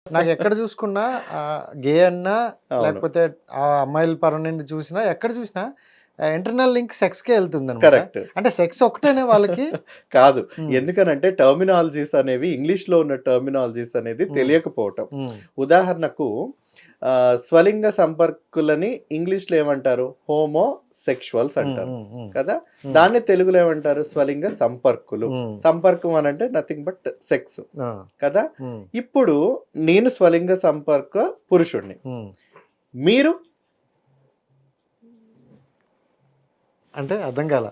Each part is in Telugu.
నాకు ఎక్కడ చూసుకున్నా గే అన్నా అవును. లేకపోతే ఆ అమ్మాయిల పరం నుండి చూసినా ఎక్కడ చూసినా ఇంటర్నల్ లింక్ సెక్స్‌కే ఎళ్తుందనమాట. కరెక్ట్. అంటే సెక్స్ ఒక్కటేనా వాళ్ళకి? కాదు. హ్మ్. ఎందుకనంటే టర్మినాలజీస్ అనేవి ఇంగ్లీష్‌లో ఉన్న టర్మినాలజీస్ అనేది హ్మ్. తెలియకపోవటం. హ్మ్. ఉదాహరణకు స్వలింగ సంపర్కులని ఇంగ్లీష్‌లో ఏమంటారు? హోమో సెక్షువల్స్ హ్మ్. అంటారు. హ్మ్. హ్మ్. కదా! హ్మ్. దాన్ని తెలుగులో ఏమంటారు? స్వలింగ సంపర్కులు. హ్మ్. సంపర్కం అనంటే నథింగ్ బట్ సెక్స్. ఆ! కదా! హ్మ్. ఇప్పుడు నేను స్వలింగ సంపర్క పురుషుడిని. హ్మ్. మీరు? అంటే అర్థం కాల.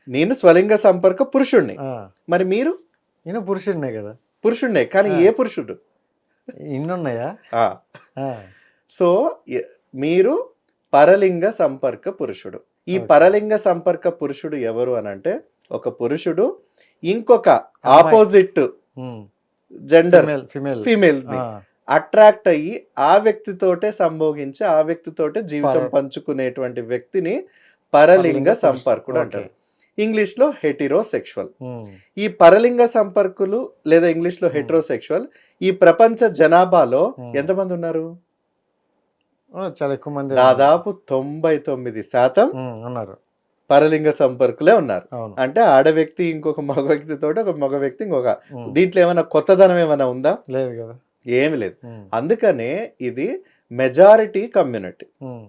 నేను స్వలింగ సంపర్క పురుషుడిని. ఆ! మరి మీరు? నేను పురుషుడినే గదా! పురుషుడినే. కానీ ఆ! ఏ పురుషుడు? ఇన్నున్నాయా? ఆ! ఆ! సో, మీరు పరలింగ సంపర్క పురుషుడు. ఈ ఓకే. పరలింగ సంపర్క పురుషుడు ఎవరు అనంటే, ఒక పురుషుడు ఇంకొక అమ్మాయి. ఆపోజిట్ హ్మ్. Gender female. ఫీమేల్‌ని ఆ! అట్రాక్ట్ అయ్యి, ఆ వ్యక్తితోటే సంభోగించి, ఆ వ్యక్తితోటే పర జీవితం పంచుకునేటువంటి వ్యక్తిని పరలింగ పరలింగ సంపర్కుడు ఓకే. అంటారు. ఇంగ్లీష్‌లో హెటిరోసెక్షువల్. హ్మ్. ఈ పరలింగ సంపర్కులు లేదా ఇంగ్లీష్‌లో హ్మ్. హెటెరోసెక్షువల్ ఈ ప్రపంచ జనాభాలో హ్మ్. ఎంతమంది ఉన్నారు? చాలా ఎక్కువ మందే ఉన్నారు. దాదాపు 99% ఉన్నారు. పరలింగ సంపర్కులే ఉన్నారు. అవును. అంటే ఆడ వ్యక్తి ఇంకొక మగ వ్యక్తితోటి, ఒక మగ వ్యక్తి ఇంకొక హ్మ్. దీంట్లో ఏమైనా కొత్తదనం ఏమైనా ఉందా? లేదు గదా! ఏమి లేదు. హ్మ్. అందుకనే ఇది మెజారిటీ కమ్యూనిటీ. హ్మ్.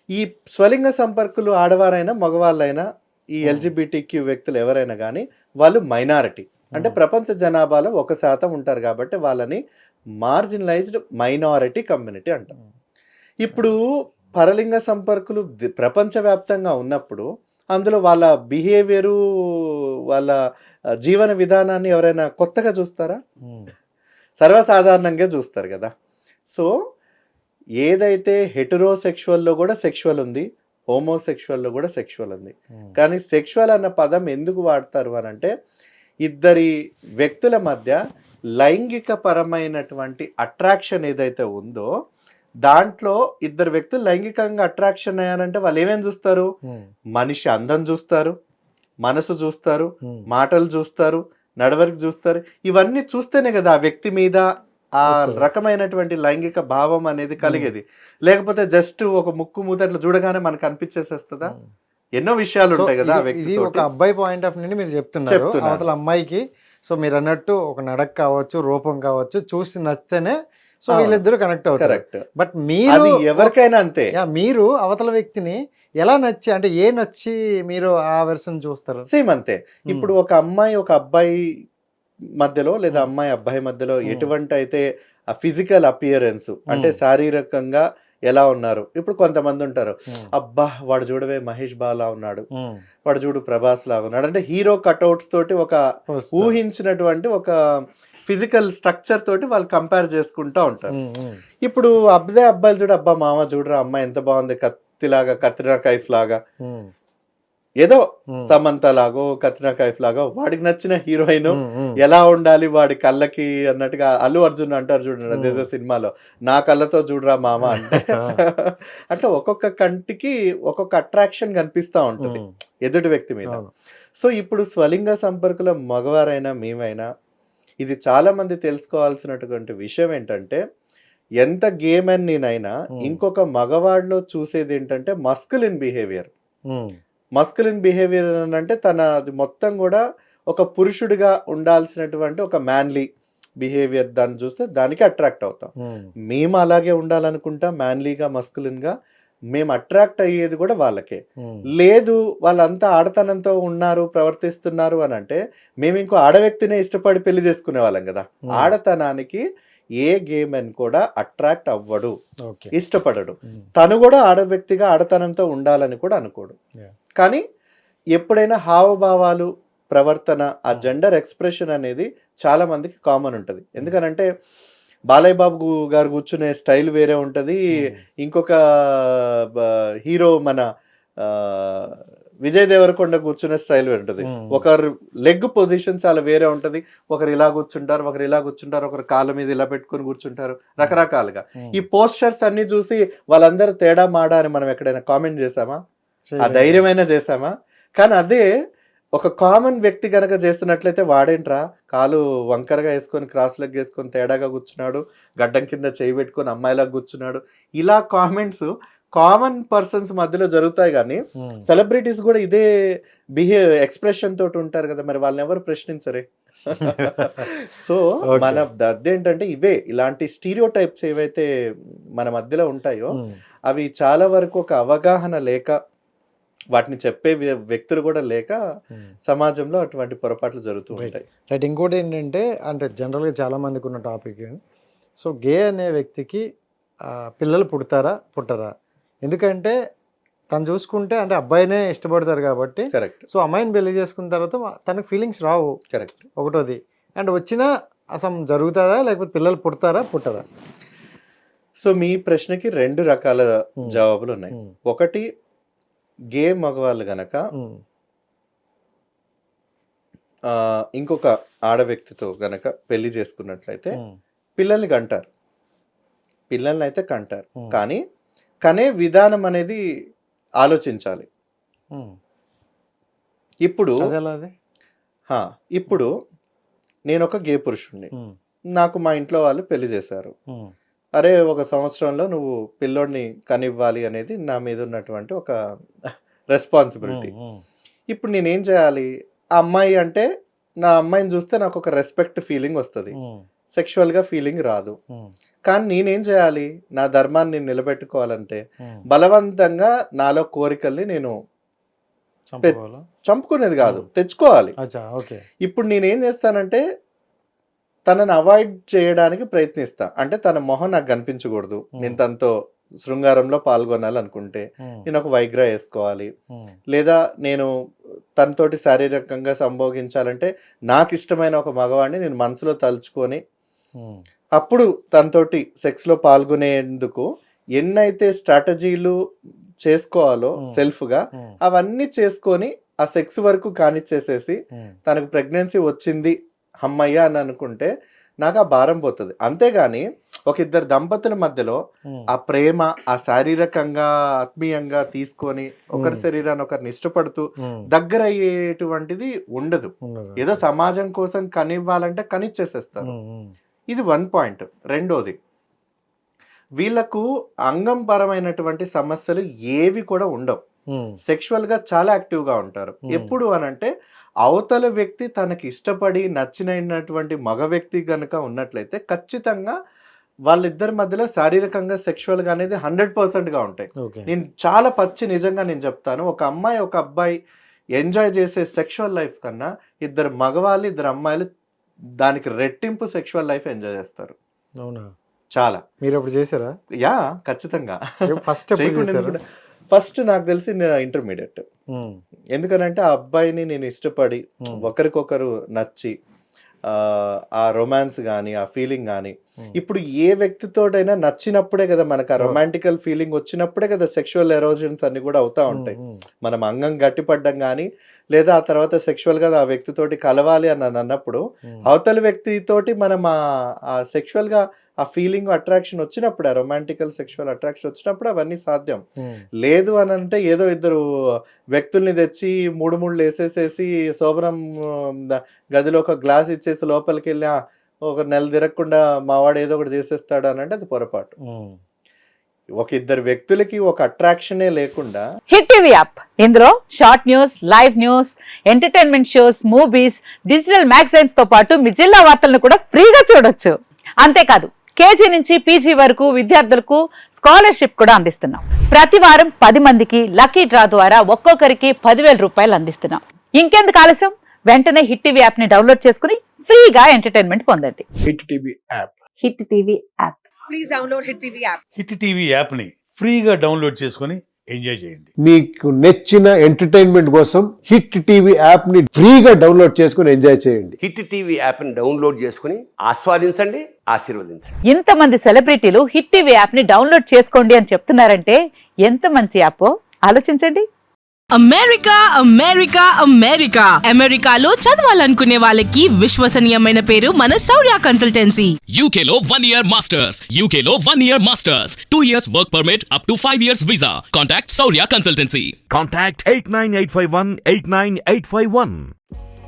ఈ స్వలింగ సంపర్కులు ఆడవారైనా, మగవాళ్ళైనా ఈ హ్మ్. ఎల్‌జిబిటిక్యూ వ్యక్తులు ఎవరైనా గానీ వాళ్ళు మైనారిటీ. అంటే హ్మ్. ప్రపంచ జనాభాలో 1% ఉంటారు కాబట్టి వాళ్ళని మార్జినలైజ్డ్ మైనారిటీ కమ్యూనిటీ అంటాం. హ్మ్. ఇప్పుడు పరలింగ సంపర్కులు ప్రపంచవ్యాప్తంగా ఉన్నప్పుడు అందులో వాళ్ళ బిహేవియరు, వాళ్ళ జీవన విధానాన్ని ఎవరైనా కొత్తగా చూస్తారా? హ్మ్. సర్వసాధారణంగా చూస్తారు గదా! సో, ఏదైతే హెటెరోసెక్షువల్‌లో గూడా సెక్షువల్ ఉంది. హోమోసెక్షువల్‌లో గూడా సెక్షువల్ ఉంది. హ్మ్. కానీ సెక్షువల్ అన్న పదం ఎందుకు వాడతారు అనంటే, ఇద్దరి వ్యక్తుల మధ్య లైంగిక పరమైనటువంటి అట్రాక్షన్ ఏదైతే ఉందో, దాంట్లో ఇద్దరు వ్యక్తులు లైంగికంగా అట్రాక్షన్ అయ్యారంటే వాళ్ళేమేమి జూస్తారు? హ్మ్. మనిషి అందం జూస్తారు, మనసు జూస్తారు, హ్మ్. మాటలు జూస్తారు, నడవడిక జూస్తారు. ఇవన్నీ చూస్తేనే గదా ఆ వ్యక్తి మీద ఆ వస్తది. రకమైనటువంటి లైంగిక భావం అనేది హ్మ్. కలిగేది. లేకపోతే జస్ట్ ఒక ముక్కు, మూతట్లు చూడగానే మనకు అనిపిచ్చేసేస్తదా? హ్మ్. ఎన్నో విషయాలు సో, ఉంటాయి గదా ఇది ఆ ఇది ఒక వ్యక్తితోటి. అబ్బాయి పాయింట్ ఆఫ్ నుండి మీరు చెప్తున్నారు. చెప్తున్నాను. అవతల అమ్మాయికి సో, మీరన్నట్టు ఒక నడక కావచ్చు, రూపం కావచ్చు, చూసి నచ్చితేనే సో, అవును. వీళ్ళిద్దరూ కనెక్ట్ అవుతారు. కరెక్ట్. బట్ మీరు అది ఎవరికైనా అంతే. మీరు అవతల వ్యక్తిని ఎలా నచ్చి అంటే ఏ నచ్చి మీరు ఆ వెర్షన్ చూస్తారు? సేమ్ అంతే. హ్మ్. ఇప్పుడు ఒక అమ్మాయి, ఒక అబ్బాయి మధ్యలో లేదా హ్మ్. అమ్మాయి, అబ్బాయి మధ్యలో హ్మ్. ఎటువంటైతే ఆ ఫిజికల్ అపియరెన్స్ అంటే హ్మ్. శారీరకంగా ఎలా ఉన్నారు. ఇప్పుడు కొంతమందుంటారు. హ్మ్. అబ్బా! వాడు చూడవే 'మహేష్ బాలా' ఉన్నాడు. హ్మ్. వాడు చూడు 'ప్రభాస్' లాగా ఉన్నాడు. అంటే హీరో కటౌట్స్ తోటి ఒక వస్తారు. ఊహించినటువంటి ఒక ఫిజికల్ స్ట్రక్చర్ తోటి వాళ్ళు కంపేర్ చేసుకుంటా ఉంటారు. హ్మ్. హ్మ్. ఇప్పుడు అదే అబ్బాయిలు చూడు, అబ్బా! మామ చూడురా అమ్మాయి ఎంత బాగుంది కత్తిలాగా, కత్రినా కైఫ్ లాగా. హ్మ్. ఏదో హ్మ్. సమంత లాగో, కత్రినా కైఫ్ లాగో వాడికి నచ్చిన హీరోయిన్ హ్మ్. హ్మ్. ఎలా ఉండాలి వాడి కళ్ళకి అన్నట్టుగా అల్లు అర్జున్ అంటారు చూడండి హ్మ్. అదేదో సినిమాలో. నా కళ్ళతో చూడరా మామ అంటే ఆ! అట్లా ఒక్కొక్క కంటికి ఒక్కొక్క అట్రాక్షన్ కనిపిస్తా ఉంటది హ్మ్. ఎదుటి వ్యక్తి మీద. అవును. సో ఇప్పుడు స్వలింగ సంపర్కుల మగవారైనా మేమైనా ఇది చాలా మంది తెలుసుకోవాల్సినటువంటి విషయం ఏంటంటే, ఎంత గే మెన్ నేనైనా హ్మ్. ఇంకొక మగవాడిలో చూసేది ఏంటంటే మస్కులిన్ బిహేవియర్. హ్మ్. మస్కులిన్ బిహేవియర్ అనంటే అది మొత్తం గూడా ఒక పురుషుడిగా ఉండాల్సినటువంటి ఒక మ్యాన్‌లీ బిహేవియర్ దాన్ని చూస్తే దానికి అట్రాక్ట్ అవుతాం. హ్మ్. మేము అలాగే ఉండాలనుకుంటాం మ్యాన్‌లీగా, మస్కులిన్‌గా. మేము అట్రాక్ట్ అయ్యేది గూడా వాళ్ళకే. హ్మ్. లేదు వాళ్ళంతా ఆడతనంతో ఉన్నారు, ప్రవర్తిస్తున్నారు అనంటే మేము ఇంకో ఆడ వ్యక్తినే ఇష్టపడి పెళ్లి చేసుకునేవాళ్ళం గదా! హ్మ్. ఆడతనానికి ఏ గే మెన్ కూడా అట్రాక్ట్ అవ్వడు. ఓకే. ఇష్టపడడు. హ్మ్. తను గూడా ఆడ వ్యక్తిగా ఆడతనంతో ఉండాలని కూడా అనుకోడు. యాహ్! కానీ ఎప్పుడైనా హావభావాలు, ప్రవర్తన, ఆ హ్మ్. జెండర్ ఎక్స్‌ప్రెషన్ అనేది చాలా మందికి కామన్ ఉంటది. హ్మ్. ఎందుకనంటే బాలయ్య బాబు గారు కూర్చునే స్టైల్ వేరే ఉంటది. హ్మ్. ఇంకొక బ హీరో మన ఆహ్, విజయ్ దేవరకొండ కూర్చునే స్టైల్ వేరే ఉంటది. హ్మ్. ఒకరు లెగ్ పొజిషన్ చాలా వేరే ఉంటది. ఒకరు ఇలా కూర్చుంటారు, ఒకరు ఇలా కూర్చుంటారు, ఒకరు కాళ్ళ మీద ఇలా పెట్టుకొని కూర్చుంటారు. హ్మ్. రకరకాలుగా. హ్మ్. ఈ పోస్చర్స్ అన్నీ చూసి వాళ్ళందరూ తేడా మాడా అని మనం ఎక్కడైనా కామెంట్ చేసామా? ఆ చేయలేం కదా! ధైర్యమైనా చేసామా? కానీ అదే ఒక కామన్ వ్యక్తి గనక చేస్తున్నట్లయితే వాడేంట్రా కాలు వంకరగా వేసుకొని క్రాస్ లెగ్ వేసుకొని తేడాగా కూర్చున్నాడు, గడ్డం కింద చేయి పెట్టుకొని అమ్మాయిలా కూర్చున్నాడు, ఇలా కామెంట్స్ కామన్ పర్సన్స్ మధ్యలో జరుగుతాయి. కానీ సెలబ్రిటీస్ కూడా ఇదే ఎక్స్ప్రెషన్ తోటి ఉంటారు కదా, మరి వాళ్ళని ఎవరు ప్రశ్నించరే. సో మన అదేంటంటే ఇవే ఇలాంటి స్టీరియో టైప్స్ ఏవైతే మన మధ్యలో ఉంటాయో అవి చాలా వరకు ఒక అవగాహన లేక, వాటిని చెప్పే వ్యక్తులు కూడా లేక సమాజంలో అటువంటి పొరపాట్లు జరుగుతూ ఉంటాయి. రైట్. ఇంకోటి ఏంటంటే అంటే జనరల్గా చాలా మందికి ఉన్న టాపిక్, సో గే అనే వ్యక్తికి పిల్లలు పుడతారా పుట్టరా? ఎందుకంటే తను చూసుకుంటే అంటే అబ్బాయినే ఇష్టపడతారు కాబట్టి. కరెక్ట్. సో అమ్మాయిని పెళ్లి చేసుకున్న తర్వాత తనకు ఫీలింగ్స్ రావు. కరెక్ట్. ఒకటోది. అండ్ వచ్చినా అసలు జరుగుతుందా లేకపోతే పిల్లలు పుడతారా పుట్టరా? సో మీ ప్రశ్నకి 2 రకాల జవాబులు ఉన్నాయి. ఒకటి, గే మగవాళ్ళు గనక ఇంకొక ఆడ వ్యక్తితో గనక పెళ్లి చేసుకున్నట్లయితే పిల్లల్ని కంటారు, పిల్లల్ని అయితే కంటారు. కానీ కనే విధానం అనేది ఆలోచించాలి. ఇప్పుడు ఇప్పుడు నేను ఒక గే పురుషుణ్ణి, నాకు మా ఇంట్లో వాళ్ళు పెళ్లి చేశారు. అరే 1 సంవత్సరంలో నువ్వు పిల్లోడిని కనివ్వాలి అనేది నా మీద ఉన్నటువంటి ఒక రెస్పాన్సిబిలిటీ. ఇప్పుడు నేనేం చేయాలి? ఆ అమ్మాయి అంటే నా అమ్మాయిని చూస్తే నాకు ఒక రెస్పెక్ట్ ఫీలింగ్ వస్తుంది, సెక్షువల్గా ఫీలింగ్ రాదు. కానీ నేనేం చేయాలి? నా ధర్మాన్ని నేను నిలబెట్టుకోవాలంటే బలవంతంగా నాలో కోరికల్ని నేను చంపుకునేది కాదు, తెచ్చుకోవాలి. ఇప్పుడు నేనేం చేస్తానంటే తనని అవాయిడ్ చేయడానికి ప్రయత్నిస్తా. అంటే తన మొహం నాకు కనిపించకూడదు, నేను తనతో శృంగారంలో పాల్గొనాలనుకుంటే నేను ఒక వైగ్రా వేసుకోవాలి, లేదా నేను తనతోటి శారీరకంగా సంభోగించాలంటే నాకు ఇష్టమైన ఒక మగవాడిని నేను మనసులో తలుచుకొని అప్పుడు తనతోటి సెక్స్లో పాల్గొనేందుకు ఎన్నైతే స్ట్రాటజీలు చేసుకోవాలో సెల్ఫ్గా అవన్నీ చేసుకొని ఆ సెక్స్ వరకు కానిచ్చేసేసి తనకు ప్రెగ్నెన్సీ వచ్చింది అమ్మయ్య అని అనుకుంటే నాకు ఆ భారం పోతుంది. అంతేగాని ఒక ఇద్దరు దంపతుల మధ్యలో ఆ ప్రేమ, ఆ శారీరకంగా ఆత్మీయంగా తీసుకొని ఒకరి శరీరాన్ని ఒకరిని ఇష్టపడుతూ దగ్గర అయ్యేటువంటిది ఉండదు. ఏదో సమాజం కోసం కనివ్వాలంటే కనిచ్చేసేస్తారు. ఇది 1 పాయింట్. రెండోది, వీళ్ళకు అంగం పరమైనటువంటి సమస్యలు ఏవి కూడా ఉండవు. సెక్షువల్ గా చాలా యాక్టివ్ గా ఉంటారు. ఎప్పుడు అనంటే అవతల వ్యక్తి తనకి ఇష్టపడి నచ్చినటువంటి మగ వ్యక్తి గనుక ఉన్నట్లయితే ఖచ్చితంగా వాళ్ళిద్దరి మధ్యలో శారీరకంగా సెక్షువల్ గా అనేది 100% గా ఉంటాయి. నేను చాలా నిజంగా నేను చెప్తాను, ఒక అమ్మాయి ఒక అబ్బాయి ఎంజాయ్ చేసే సెక్షువల్ లైఫ్ కన్నా ఇద్దరు మగవాళ్ళు ఇద్దరు అమ్మాయిలు దానికి రెట్టింపు సెక్షువల్ లైఫ్ ఎంజాయ్ చేస్తారు. అవునా? చాలా. మీరు ఎప్పుడు చేశారా? యా, ఖచ్చితంగా. ఫస్ట్ నాకు తెలిసి నేను ఇంటర్మీడియట్. ఎందుకనంటే ఆ అబ్బాయిని నేను ఇష్టపడి ఒకరికొకరు నచ్చి ఆ రొమాన్స్ కానీ ఆ ఫీలింగ్ కానీ, ఇప్పుడు ఏ వ్యక్తితోటైనా నచ్చినప్పుడే కదా మనకు ఆ రొమాంటికల్ ఫీలింగ్ వచ్చినప్పుడే కదా సెక్షువల్ ఎరోజన్స్ అన్ని కూడా అవుతా ఉంటాయి. మనం అంగం గట్టిపడ్డం కానీ లేదా ఆ తర్వాత సెక్షువల్ గా ఆ వ్యక్తితోటి కలవాలి అని అన్నప్పుడు అవతల వ్యక్తితోటి మనం ఆ సెక్షువల్ గా ఆ ఫీలింగ్ అట్రాక్షన్ వచ్చినప్పుడు, ఆ రొమాంటికల్ సెక్షువల్ అట్రాక్షన్ వచ్చినప్పుడు అవన్నీ సాధ్యం. లేదు అని అంటే ఏదో ఇద్దరు వ్యక్తుల్ని తెచ్చి 3 వేసేసేసి శోభనం గదిలో ఒక గ్లాస్ ఇచ్చేసి లోపలికి వెళ్ళి ఒక నెల తిరగకుండా మావాడు ఏదో ఒకటి చేసేస్తాడు అని అంటే అది పొరపాటు. ఒక ఇద్దరు వ్యక్తులకి ఒక అట్రాక్షనే లేకుండా. హిట్ టీవీ యాప్, ఇందులో short news, live news, entertainment shows, movies, digital magazines తో పాటు మీ జిల్లా వార్తలను కూడా ఫ్రీగా చూడొచ్చు. అంతేకాదు కేజీ నుంచి పీజీ వరకు విద్యార్థులకు స్కాలర్షిప్ కూడా అందిస్తున్నాం. ప్రతి వారం 10 మందికి లక్కీ డ్రా ద్వారా ఒక్కొక్కరికి 10,000 రూపాయలు అందిస్తున్నాం. ఇంకెందుకు ఆలస్యం, వెంటనే హిట్ టీవీ యాప్ ని డౌన్లోడ్ చేసుకుని ఫ్రీగా ఎంటర్టైన్మెంట్ పొందండి. Hit TV app. Hit TV app. Please download hit TV app. Hit TV app ని ఫ్రీగా డౌన్లోడ్ చేసుకుని ఎంజాయ్ చేయండి. మీకు నచ్చిన ఎంటర్టైన్మెంట్ కోసం హిట్ టీవీ యాప్ ని ఫ్రీగా డౌన్లోడ్ చేసుకుని ఎంజాయ్ చేయండి. హిట్ టీవీ యాప్ ని డౌన్లోడ్ చేసుకుని ఆస్వాదించండి, ఆశీర్వదించండి. ఇంతమంది సెలబ్రిటీలు హిట్ టీవీ యాప్ ని డౌన్లోడ్ చేసుకోండి అని చెప్తున్నారంటే ఎంత మంచి యాప్ ఆలోచించండి. అమెరికా అమెరికా అమెరికా అమెరికాలో చదవాలనుకునే వాళ్ళకి విశ్వసనీయమైన పేరు మన శౌర్య consultancy. UK Law 1 Year Masters. UK Law 1 Year Masters. 2 years work permit up to 5 years visa. Contact Saurya Consultancy. Contact 89851 89851.